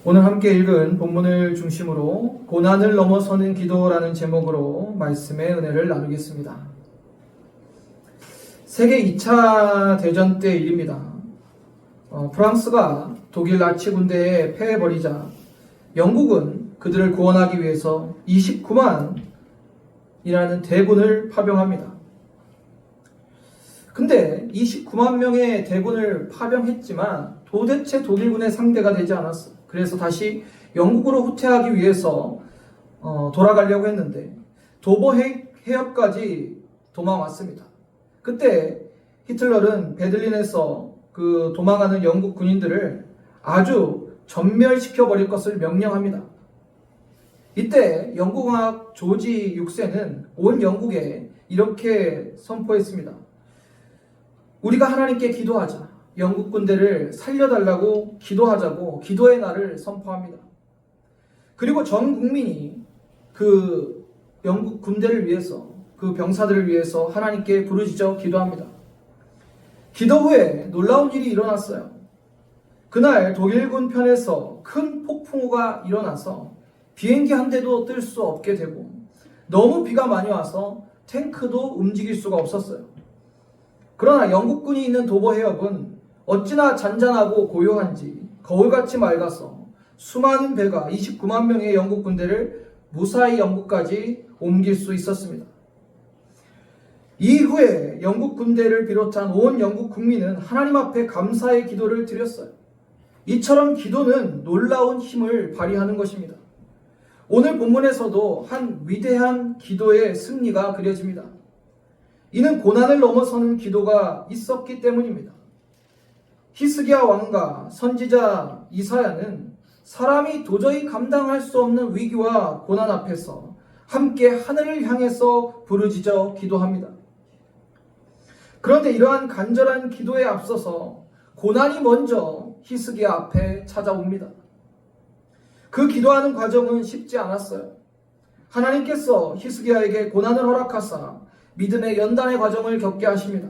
오늘 함께 읽은 본문을 중심으로 고난을 넘어서는 기도라는 제목으로 말씀의 은혜를 나누겠습니다. 세계 2차 대전 때 일입니다. 프랑스가 독일 나치 군대에 패해버리자 영국은 그들을 구원하기 위해서 29만이라는 대군을 파병합니다. 근데 29만 명의 대군을 파병했지만 도대체 독일군의 상대가 되지 않았어요. 그래서 다시 영국으로 후퇴하기 위해서 돌아가려고 했는데 도보 해협까지 도망왔습니다. 그때 히틀러는 베들린에서 그 도망하는 영국 군인들을 아주 전멸시켜버릴 것을 명령합니다. 이때 영국왕 조지 6세는 온 영국에 이렇게 선포했습니다. 우리가 하나님께 기도하자. 영국 군대를 살려달라고 기도하자고 기도의 날을 선포합니다. 그리고 전 국민이 그 영국 군대를 위해서, 그 병사들을 위해서 하나님께 부르짖어 기도합니다. 기도 후에 놀라운 일이 일어났어요. 그날 독일군 편에서 큰 폭풍우가 일어나서 비행기 한 대도 뜰 수 없게 되고 너무 비가 많이 와서 탱크도 움직일 수가 없었어요. 그러나 영국군이 있는 도보 해협은 어찌나 잔잔하고 고요한지 거울같이 맑아서 수많은 배가 29만 명의 영국 군대를 무사히 영국까지 옮길 수 있었습니다. 이후에 영국 군대를 비롯한 온 영국 국민은 하나님 앞에 감사의 기도를 드렸어요. 이처럼 기도는 놀라운 힘을 발휘하는 것입니다. 오늘 본문에서도 한 위대한 기도의 승리가 그려집니다. 이는 고난을 넘어서는 기도가 있었기 때문입니다. 히스기야 왕과 선지자 이사야는 사람이 도저히 감당할 수 없는 위기와 고난 앞에서 함께 하늘을 향해서 부르짖어 기도합니다. 그런데 이러한 간절한 기도에 앞서서 고난이 먼저 히스기야 앞에 찾아옵니다. 그 기도하는 과정은 쉽지 않았어요. 하나님께서 히스기야에게 고난을 허락하사 믿음의 연단의 과정을 겪게 하십니다.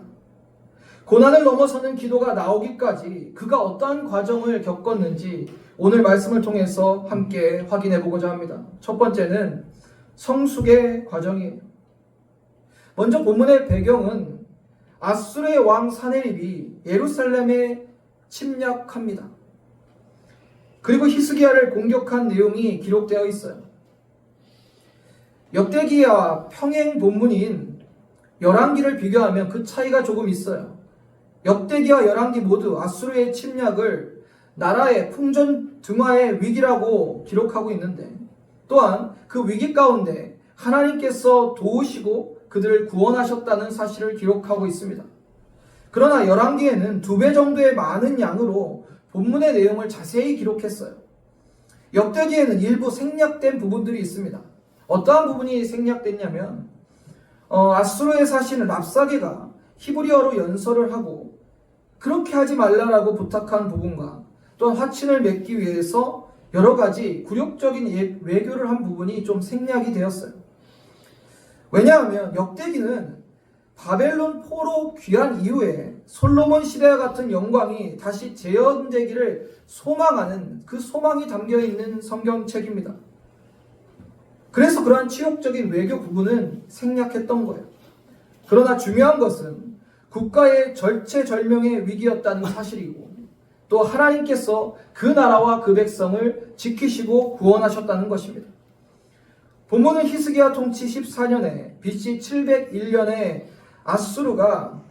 고난을 넘어서는 기도가 나오기까지 그가 어떠한 과정을 겪었는지 오늘 말씀을 통해서 함께 확인해 보고자 합니다. 첫 번째는 성숙의 과정이에요. 먼저 본문의 배경은 아수르의 왕 사네립이 예루살렘에 침략합니다. 그리고 히스기야를 공격한 내용이 기록되어 있어요. 역대기와 평행 본문인 열왕기를 비교하면 그 차이가 조금 있어요. 역대기와 열왕기 모두 아수르의 침략을 나라의 풍전등화의 위기라고 기록하고 있는데 또한 그 위기 가운데 하나님께서 도우시고 그들을 구원하셨다는 사실을 기록하고 있습니다. 그러나 열왕기에는 2배 정도의 많은 양으로 본문의 내용을 자세히 기록했어요. 역대기에는 일부 생략된 부분들이 있습니다. 어떠한 부분이 생략됐냐면 아수르에 사시는 랍사게가 히브리어로 연설을 하고 그렇게 하지 말라라고 부탁한 부분과 또한 화친을 맺기 위해서 여러 가지 굴욕적인 외교를 한 부분이 좀 생략이 되었어요. 왜냐하면 역대기는 바벨론 포로 귀환 이후에 솔로몬 시대와 같은 영광이 다시 재현되기를 소망하는 그 소망이 담겨있는 성경책입니다. 그래서 그러한 치욕적인 외교 부분은 생략했던 거예요. 그러나 중요한 것은 국가의 절체절명의 위기였다는 사실이고 또 하나님께서 그 나라와 그 백성을 지키시고 구원하셨다는 것입니다. 본문은 히스기야 통치 14년에 BC 701년에 아수르가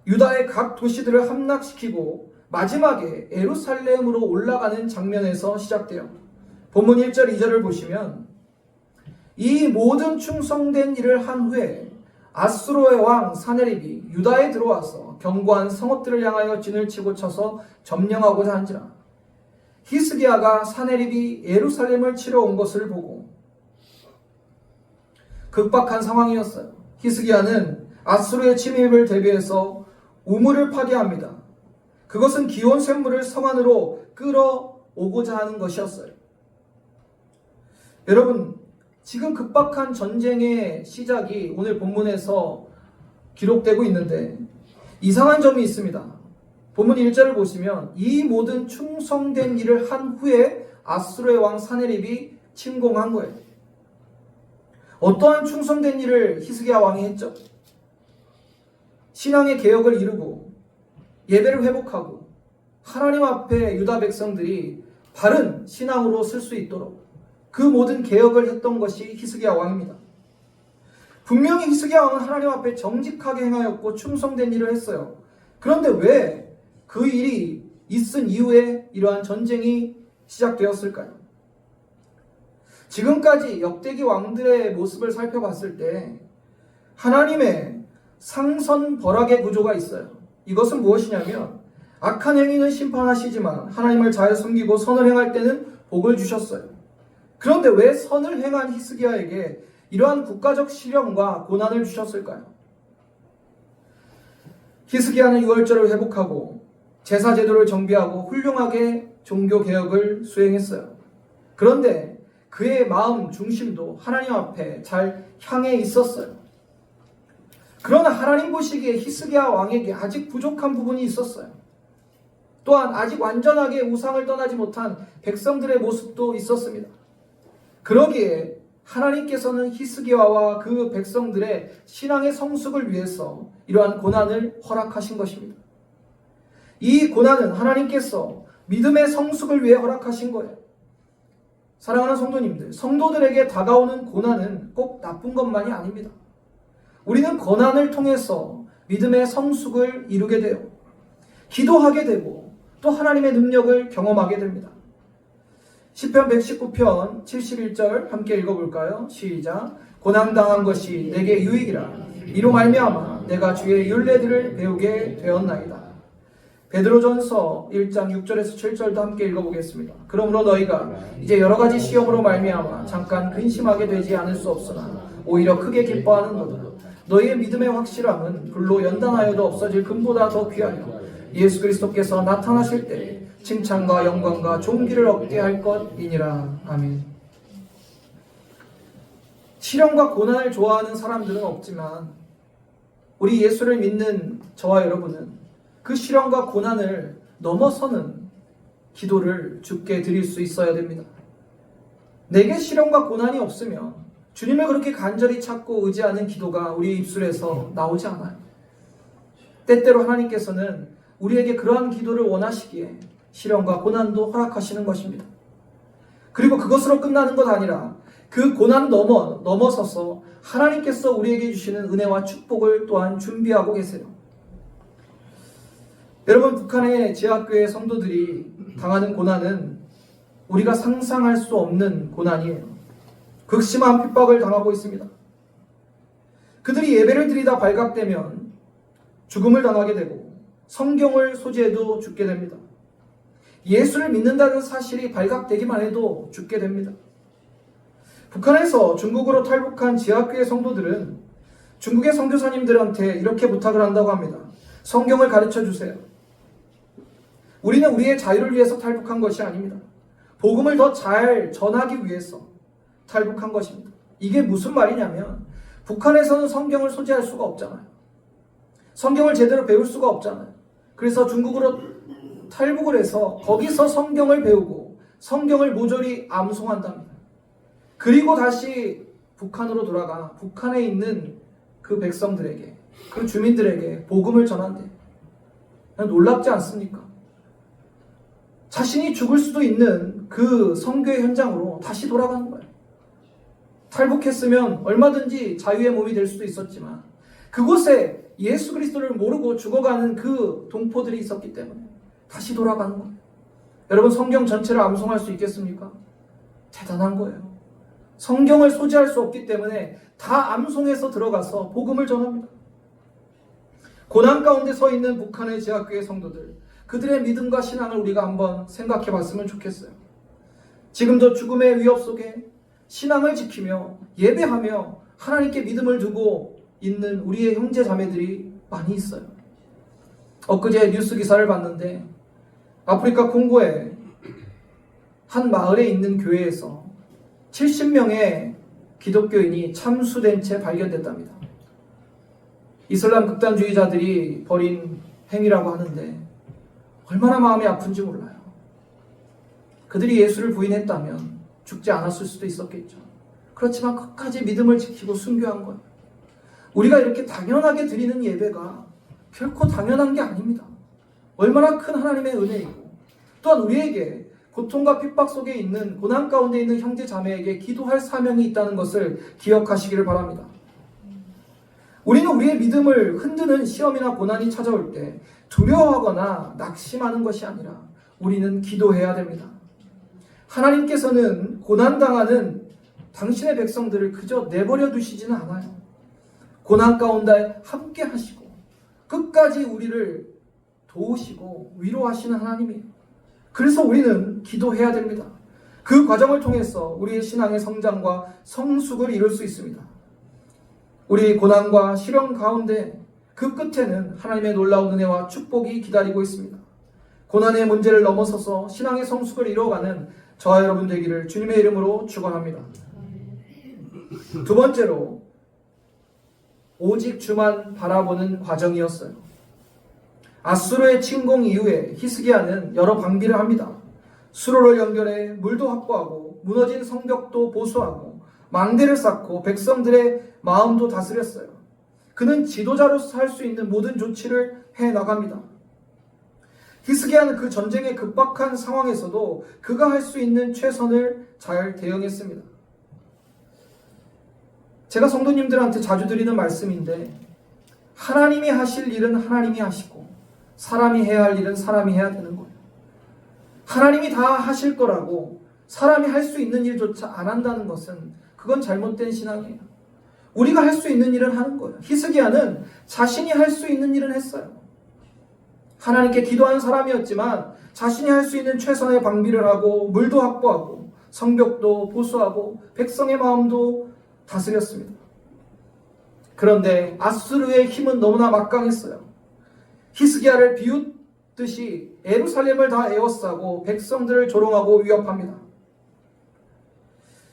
유다의 각 도시들을 함락시키고 마지막에 예루살렘으로 올라가는 장면에서 시작돼요. 본문 1절 2절을 보시면 이 모든 충성된 일을 한 후에 아수르의 왕 사네립이 유다에 들어와서 견고한 성읍들을 향하여 진을 치고 쳐서 점령하고자 한지라. 히스기야가 사네립이 예루살렘을 치러 온 것을 보고 급박한 상황이었어요. 히스기야는 아수르의 침입을 대비해서 우물을 파괴합니다. 그것은 기온 샘물을 성 안으로 끌어오고자 하는 것이었어요. 여러분, 지금 급박한 전쟁의 시작이 오늘 본문에서 기록되고 있는데 이상한 점이 있습니다. 본문 1절을 보시면 이 모든 충성된 일을 한 후에 아수르의 왕 사네립이 침공한 거예요. 어떠한 충성된 일을 히스기야 왕이 했죠? 신앙의 개혁을 이루고 예배를 회복하고 하나님 앞에 유다 백성들이 바른 신앙으로 쓸 수 있도록 그 모든 개혁을 했던 것이 히스기야 왕입니다. 분명히 히스기야 왕은 하나님 앞에 정직하게 행하였고 충성된 일을 했어요. 그런데 왜 그 일이 있은 이후에 이러한 전쟁이 시작되었을까요? 지금까지 역대기 왕들의 모습을 살펴봤을 때 하나님의 상선벌악의 구조가 있어요. 이것은 무엇이냐면 악한 행위는 심판하시지만 하나님을 잘 섬기고 선을 행할 때는 복을 주셨어요. 그런데 왜 선을 행한 히스기야에게 이러한 국가적 시련과 고난을 주셨을까요? 히스기야는 유월절을 회복하고 제사 제도를 정비하고 훌륭하게 종교 개혁을 수행했어요. 그런데 그의 마음 중심도 하나님 앞에 잘 향해 있었어요. 그러나 하나님 보시기에 히스기야 왕에게 아직 부족한 부분이 있었어요. 또한 아직 완전하게 우상을 떠나지 못한 백성들의 모습도 있었습니다. 그러기에 하나님께서는 히스기야와 그 백성들의 신앙의 성숙을 위해서 이러한 고난을 허락하신 것입니다. 이 고난은 하나님께서 믿음의 성숙을 위해 허락하신 거예요. 사랑하는 성도님들, 성도들에게 다가오는 고난은 꼭 나쁜 것만이 아닙니다. 우리는 고난을 통해서 믿음의 성숙을 이루게 돼요. 기도하게 되고 또 하나님의 능력을 경험하게 됩니다. 시편 119편 71절 함께 읽어볼까요? 시작. 고난당한 것이 내게 유익이라. 이로 말미암아 내가 주의 율례들을 배우게 되었나이다. 베드로전서 1장 6절에서 7절도 함께 읽어보겠습니다. 그러므로 너희가 이제 여러 가지 시험으로 말미암아 잠깐 근심하게 되지 않을 수 없으나 오히려 크게 기뻐하는도다. 너희의 믿음의 확실함은 불로 연단하여도 없어질 금보다 더 귀하여 예수 그리스도께서 나타나실 때 칭찬과 영광과 존귀를 얻게 할 것이니라. 아멘. 시련과 고난을 좋아하는 사람들은 없지만 우리 예수를 믿는 저와 여러분은 그 시련과 고난을 넘어서는 기도를 주께 드릴 수 있어야 됩니다. 내게 시련과 고난이 없으면 주님을 그렇게 간절히 찾고 의지하는 기도가 우리 입술에서 나오지 않아요. 때때로 하나님께서는 우리에게 그러한 기도를 원하시기에 시련과 고난도 허락하시는 것입니다. 그리고 그것으로 끝나는 것 아니라 그 고난 넘어서서 하나님께서 우리에게 주시는 은혜와 축복을 또한 준비하고 계세요. 여러분, 북한의 지하교회 성도들이 당하는 고난은 우리가 상상할 수 없는 고난이에요. 극심한 핍박을 당하고 있습니다. 그들이 예배를 드리다 발각되면 죽음을 당하게 되고 성경을 소지해도 죽게 됩니다. 예수를 믿는다는 사실이 발각되기만 해도 죽게 됩니다. 북한에서 중국으로 탈북한 지하교회 성도들은 중국의 선교사님들한테 이렇게 부탁을 한다고 합니다. 성경을 가르쳐 주세요. 우리는 우리의 자유를 위해서 탈북한 것이 아닙니다. 복음을 더 잘 전하기 위해서 탈북한 것입니다. 이게 무슨 말이냐면 북한에서는 성경을 소지할 수가 없잖아요. 성경을 제대로 배울 수가 없잖아요. 그래서 중국으로 탈북을 해서 거기서 성경을 배우고 성경을 모조리 암송한답니다. 그리고 다시 북한으로 돌아가 북한에 있는 그 백성들에게, 그 주민들에게 복음을 전한대요. 놀랍지 않습니까? 자신이 죽을 수도 있는 그 선교의 현장으로 다시 돌아가는 거예요. 탈북했으면 얼마든지 자유의 몸이 될 수도 있었지만 그곳에 예수 그리스도를 모르고 죽어가는 그 동포들이 있었기 때문에 다시 돌아가는 거예요. 여러분, 성경 전체를 암송할 수 있겠습니까? 대단한 거예요. 성경을 소지할 수 없기 때문에 다 암송해서 들어가서 복음을 전합니다. 고난 가운데 서 있는 북한의 지하교회 성도들, 그들의 믿음과 신앙을 우리가 한번 생각해 봤으면 좋겠어요. 지금도 죽음의 위협 속에 신앙을 지키며 예배하며 하나님께 믿음을 두고 있는 우리의 형제 자매들이 많이 있어요. 엊그제 뉴스 기사를 봤는데 아프리카 콩고의 한 마을에 있는 교회에서 70명의 기독교인이 참수된 채 발견됐답니다. 이슬람 극단주의자들이 벌인 행위라고 하는데 얼마나 마음이 아픈지 몰라요. 그들이 예수를 부인했다면 죽지 않았을 수도 있었겠죠. 그렇지만 끝까지 믿음을 지키고 순교한 거예요. 우리가 이렇게 당연하게 드리는 예배가 결코 당연한 게 아닙니다. 얼마나 큰 하나님의 은혜이고, 또한 우리에게 고통과 핍박 속에 있는, 고난 가운데 있는 형제 자매에게 기도할 사명이 있다는 것을 기억하시기를 바랍니다. 우리는 우리의 믿음을 흔드는 시험이나 고난이 찾아올 때 두려워하거나 낙심하는 것이 아니라 우리는 기도해야 됩니다. 하나님께서는 고난당하는 당신의 백성들을 그저 내버려 두시지는 않아요. 고난 가운데 함께 하시고 끝까지 우리를 도우시고 위로하시는 하나님이에요. 그래서 우리는 기도해야 됩니다. 그 과정을 통해서 우리의 신앙의 성장과 성숙을 이룰 수 있습니다. 우리 고난과 시련 가운데 그 끝에는 하나님의 놀라운 은혜와 축복이 기다리고 있습니다. 고난의 문제를 넘어서서 신앙의 성숙을 이루어가는 저와 여러분 되기를 주님의 이름으로 축원합니다. 두 번째로, 오직 주만 바라보는 과정이었어요. 아수르의 침공 이후에 히스기야는 여러 방비를 합니다. 수로를 연결해 물도 확보하고 무너진 성벽도 보수하고 망대를 쌓고 백성들의 마음도 다스렸어요. 그는 지도자로서 할 수 있는 모든 조치를 해나갑니다. 히스기야는 그 전쟁의 급박한 상황에서도 그가 할 수 있는 최선을 잘 대응했습니다. 제가 성도님들한테 자주 드리는 말씀인데, 하나님이 하실 일은 하나님이 하시고 사람이 해야 할 일은 사람이 해야 되는 거예요. 하나님이 다 하실 거라고 사람이 할 수 있는 일조차 안 한다는 것은 그건 잘못된 신앙이에요. 우리가 할 수 있는 일은 하는 거예요. 히스기야는 자신이 할 수 있는 일은 했어요. 하나님께 기도하는 사람이었지만 자신이 할 수 있는 최선의 방비를 하고 물도 확보하고 성벽도 보수하고 백성의 마음도 다스렸습니다. 그런데 아수르의 힘은 너무나 막강했어요. 히스기야를 비웃듯이 예루살렘을 다 에워싸고 백성들을 조롱하고 위협합니다.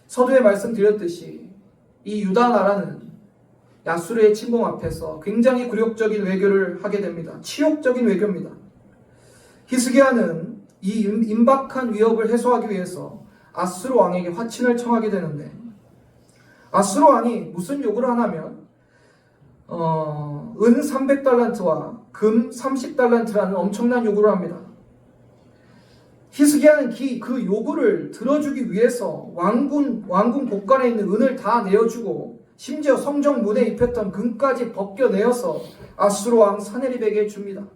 서두에 말씀드렸듯이 이 유다 나라는 아수르의 침공 앞에서 굉장히 굴욕적인 외교를 하게 됩니다. 치욕적인 외교입니다. 히스기야는 이 임박한 위협을 해소하기 위해서 아수르 왕에게 화친을 청하게 되는데, 아수르 왕이 무슨 요구를 하냐면 은 300달란트와 금 30달란트라는 엄청난 요구를 합니다. 히스기야는 그 요구를 들어주기 위해서 왕궁 곳간에 있는 은을 다 내어주고 심지어 성정 문에 입혔던 금까지 벗겨내어서 아수르 왕 사네립에게 줍니다.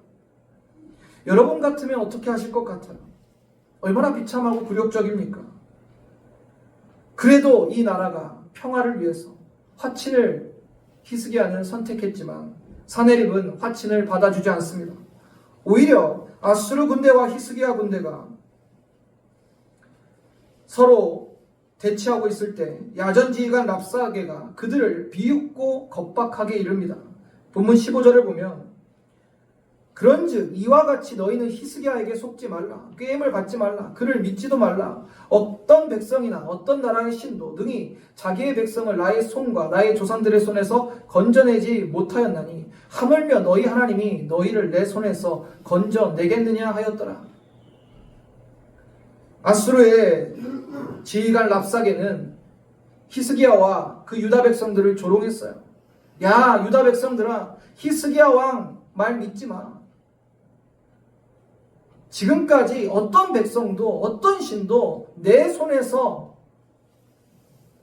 여러분 같으면 어떻게 하실 것 같아요? 얼마나 비참하고 굴욕적입니까? 그래도 이 나라가 평화를 위해서 화친을 히스기야는 선택했지만 사네립은 화친을 받아주지 않습니다. 오히려 아수르 군대와 히스기야 군대가 서로 대치하고 있을 때 야전지휘관 랍사게가 그들을 비웃고 겁박하게 이릅니다. 본문 15절을 보면, 그런즉 이와 같이 너희는 히스기야에게 속지 말라, 꾀임을 받지 말라, 그를 믿지도 말라. 어떤 백성이나 어떤 나라의 신도 능히 자기의 백성을 나의 손과 나의 조상들의 손에서 건져내지 못하였나니 하물며 너희 하나님이 너희를 내 손에서 건져내겠느냐 하였더라. 아수르의 지휘관 랍사게는 히스기야와 그 유다 백성들을 조롱했어요. 야, 유다 백성들아, 히스기야 왕 말 믿지 마. 지금까지 어떤 백성도 어떤 신도 내 손에서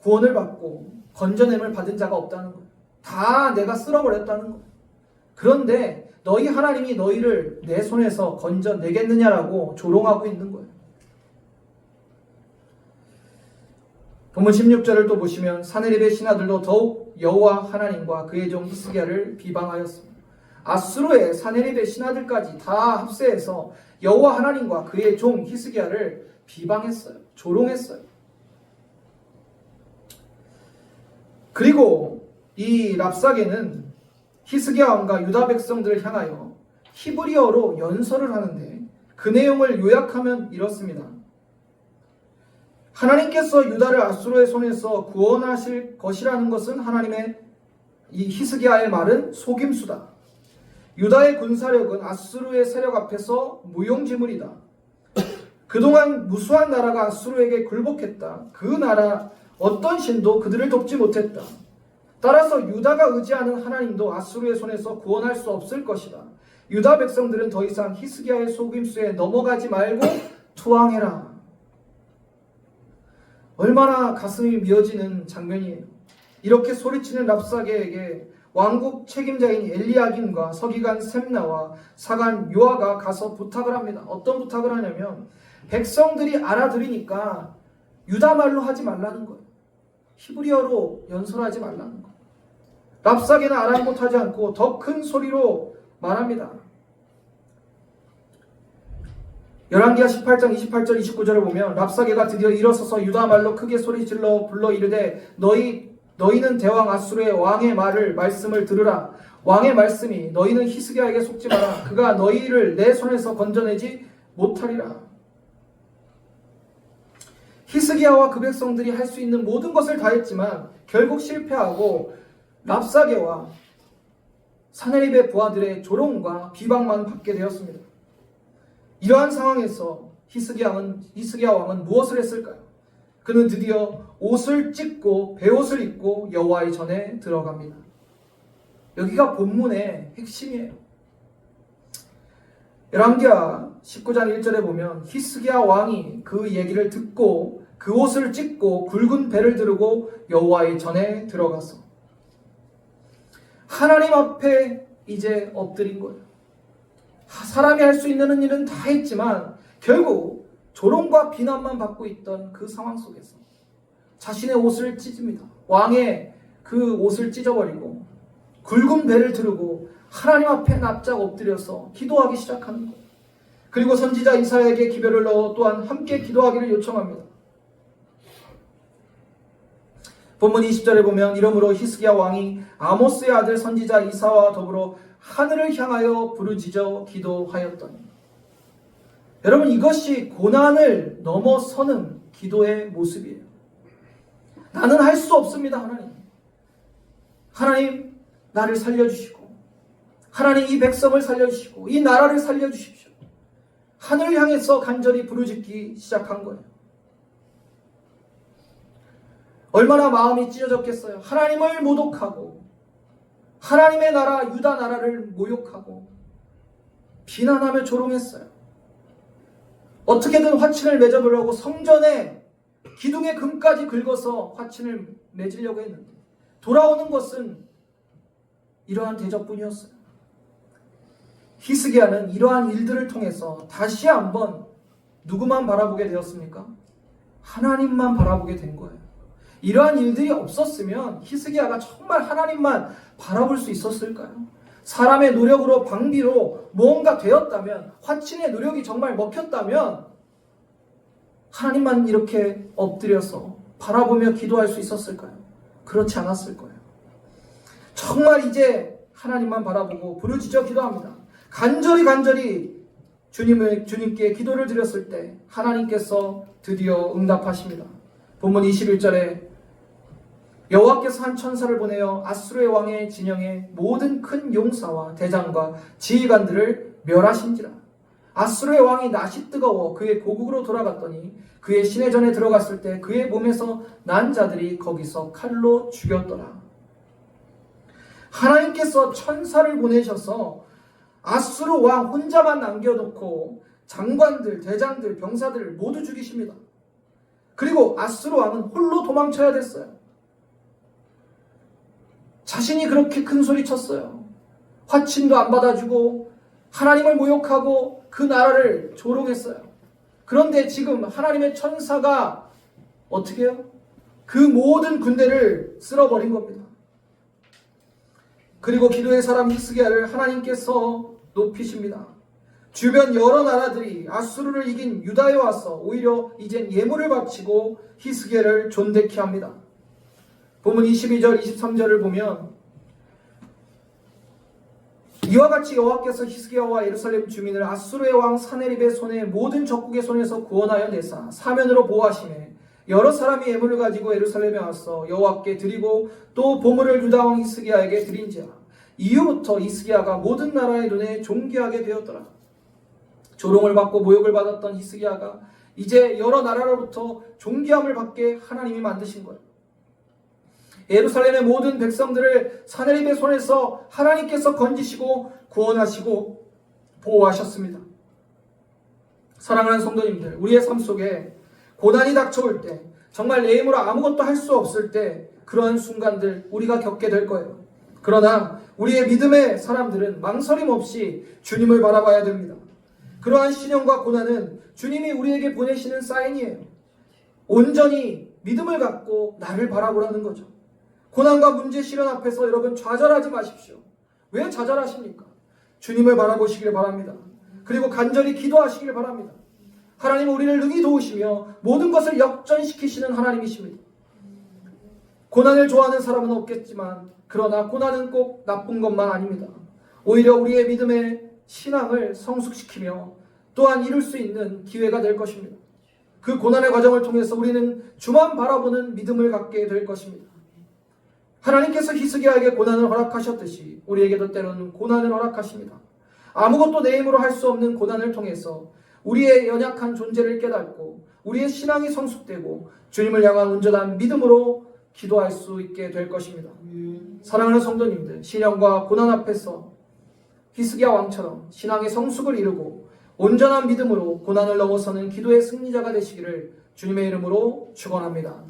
구원을 받고 건져냄을 받은 자가 없다는 거예요. 다 내가 쓸어버렸다는 거예요. 그런데 너희 하나님이 너희를 내 손에서 건져내겠느냐라고 조롱하고 있는 거예요. 본문 16절을 또 보시면 사네립의 신하들도 더욱 여호와 하나님과 그의 종 히스기야를 비방하였습니다. 아수르의 사네립의 신하들까지 다 합세해서 여호와 하나님과 그의 종 히스기야를 비방했어요. 조롱했어요. 그리고 이 랍사게는 히스기야 왕과 유다 백성들을 향하여 히브리어로 연설을 하는데 그 내용을 요약하면 이렇습니다. 하나님께서 유다를 아수르의 손에서 구원하실 것이라는 것은 하나님의 이 히스기야의 말은 속임수다. 유다의 군사력은 아수르의 세력 앞에서 무용지물이다. 그동안 무수한 나라가 아수르에게 굴복했다. 그 나라 어떤 신도 그들을 돕지 못했다. 따라서 유다가 의지하는 하나님도 아수르의 손에서 구원할 수 없을 것이다. 유다 백성들은 더 이상 히스기야의 속임수에 넘어가지 말고 투항해라. 얼마나 가슴이 미어지는 장면이에요. 이렇게 소리치는 랍사게에게 왕국 책임자인 엘리야김과 서기관 셈나와 사관 요아가 가서 부탁을 합니다. 어떤 부탁을 하냐면 백성들이 알아들으니까 유다 말로 하지 말라는 거예요. 히브리어로 연설하지 말라는 거예요. 랍사게는 아랑곳하지 않고 더 큰 소리로 말합니다. 열왕기하 18장 28절 29절을 보면 랍사게가 드디어 일어서서 유다 말로 크게 소리질러 불러 이르되 너희는 대왕 아수르의 왕의 말씀을 들으라. 왕의 말씀이 너희는 히스기야에게 속지 마라. 그가 너희를 내 손에서 건져내지 못하리라. 히스기야와 그 백성들이 할 수 있는 모든 것을 다했지만 결국 실패하고 랍사게와 사네립의 부하들의 조롱과 비방만 받게 되었습니다. 이러한 상황에서 히스기야 왕은 무엇을 했을까요? 그는 드디어 옷을 찢고 베옷을 입고 여호와의 전에 들어갑니다. 여기가 본문의 핵심이에요. 열왕기하 19장 1절에 보면 히스기야 왕이 그 얘기를 듣고 그 옷을 찢고 굵은 배를 두르고 여호와의 전에 들어가서 하나님 앞에 이제 엎드린 거예요. 사람이 할 수 있는 일은 다 했지만 결국 조롱과 비난만 받고 있던 그 상황 속에서 자신의 옷을 찢습니다. 왕의 그 옷을 찢어버리고 굵은 배를 두르고 하나님 앞에 납작 엎드려서 기도하기 시작하는 거예요. 그리고 선지자 이사야에게 기별을 넣어 또한 함께 기도하기를 요청합니다. 본문 20절에 보면 이러므로 히스기야 왕이 아모스의 아들 선지자 이사와 더불어 하늘을 향하여 부르짖어 기도하였더니, 여러분 이것이 고난을 넘어서는 기도의 모습이에요. 나는 할 수 없습니다. 하나님 나를 살려주시고, 하나님 이 백성을 살려주시고 이 나라를 살려주십시오. 하늘을 향해서 간절히 부르짖기 시작한 거예요. 얼마나 마음이 찢어졌겠어요. 하나님을 모독하고 하나님의 나라 유다 나라를 모욕하고 비난하며 조롱했어요. 어떻게든 화친을 맺어보려고 성전에 기둥의 금까지 긁어서 화친을 맺으려고 했는데 돌아오는 것은 이러한 대적뿐이었어요. 히스기야는 이러한 일들을 통해서 다시 한번 누구만 바라보게 되었습니까? 하나님만 바라보게 된 거예요. 이러한 일들이 없었으면 히스기야가 정말 하나님만 바라볼 수 있었을까요? 사람의 노력으로 방비로 무언가 되었다면, 화친의 노력이 정말 먹혔다면 하나님만 이렇게 엎드려서 바라보며 기도할 수 있었을까요? 그렇지 않았을 거예요. 정말 이제 하나님만 바라보고 부르짖어 기도합니다. 간절히 주님께 기도를 드렸을 때 하나님께서 드디어 응답하십니다. 본문 21절에 여호와께서 한 천사를 보내어 아수르의 왕의 진영에 모든 큰 용사와 대장과 지휘관들을 멸하신지라. 아수르의 왕이 낯이 뜨거워 그의 고국으로 돌아갔더니 그의 시내전에 들어갔을 때 그의 몸에서 난 자들이 거기서 칼로 죽였더라. 하나님께서 천사를 보내셔서 아수르 왕 혼자만 남겨놓고 장관들, 대장들, 병사들을 모두 죽이십니다. 그리고 아수르 왕은 홀로 도망쳐야 됐어요. 자신이 그렇게 큰 소리 쳤어요. 화친도 안 받아주고 하나님을 모욕하고 그 나라를 조롱했어요. 그런데 지금 하나님의 천사가 어떻게 해요? 그 모든 군대를 쓸어버린 겁니다. 그리고 기도의 사람 히스기야를 하나님께서 높이십니다. 주변 여러 나라들이 아수르를 이긴 유다에 와서 오히려 이젠 예물을 바치고 히스기야를 존대케 합니다. 본문 22절 23절을 보면 이와 같이 여호와께서 히스기야와 예루살렘 주민을 아수르의 왕 사네립의 손에 모든 적국의 손에서 구원하여 내사 사면으로 보호하시매 여러 사람이 예물을 가지고 예루살렘에 와서 여호와께 드리고 또 보물을 유다 왕 히스기야에게 드린지라. 이후부터 히스기야가 모든 나라의 눈에 존귀하게 되었더라. 조롱을 받고 모욕을 받았던 히스기야가 이제 여러 나라로부터 존귀함을 받게 하나님이 만드신 거예요. 예루살렘의 모든 백성들을 사내립의 손에서 하나님께서 건지시고 구원하시고 보호하셨습니다. 사랑하는 성도님들, 우리의 삶 속에 고난이 닥쳐올 때, 정말 내 힘으로 아무것도 할 수 없을 때, 그러한 순간들 우리가 겪게 될 거예요. 그러나 우리의 믿음의 사람들은 망설임 없이 주님을 바라봐야 됩니다. 그러한 시련과 고난은 주님이 우리에게 보내시는 사인이에요. 온전히 믿음을 갖고 나를 바라보라는 거죠. 고난과 문제 시련 앞에서 여러분 좌절하지 마십시오. 왜 좌절하십니까? 주님을 바라보시길 바랍니다. 그리고 간절히 기도하시길 바랍니다. 하나님은 우리를 능히 도우시며 모든 것을 역전시키시는 하나님이십니다. 고난을 좋아하는 사람은 없겠지만 그러나 고난은 꼭 나쁜 것만 아닙니다. 오히려 우리의 믿음의 신앙을 성숙시키며 또한 이룰 수 있는 기회가 될 것입니다. 그 고난의 과정을 통해서 우리는 주만 바라보는 믿음을 갖게 될 것입니다. 하나님께서 히스기야에게 고난을 허락하셨듯이 우리에게도 때로는 고난을 허락하십니다. 아무것도 내 힘으로 할 수 없는 고난을 통해서 우리의 연약한 존재를 깨닫고 우리의 신앙이 성숙되고 주님을 향한 온전한 믿음으로 기도할 수 있게 될 것입니다. 사랑하는 성도님들, 시련과 고난 앞에서 히스기야 왕처럼 신앙의 성숙을 이루고 온전한 믿음으로 고난을 넘어서는 기도의 승리자가 되시기를 주님의 이름으로 축원합니다.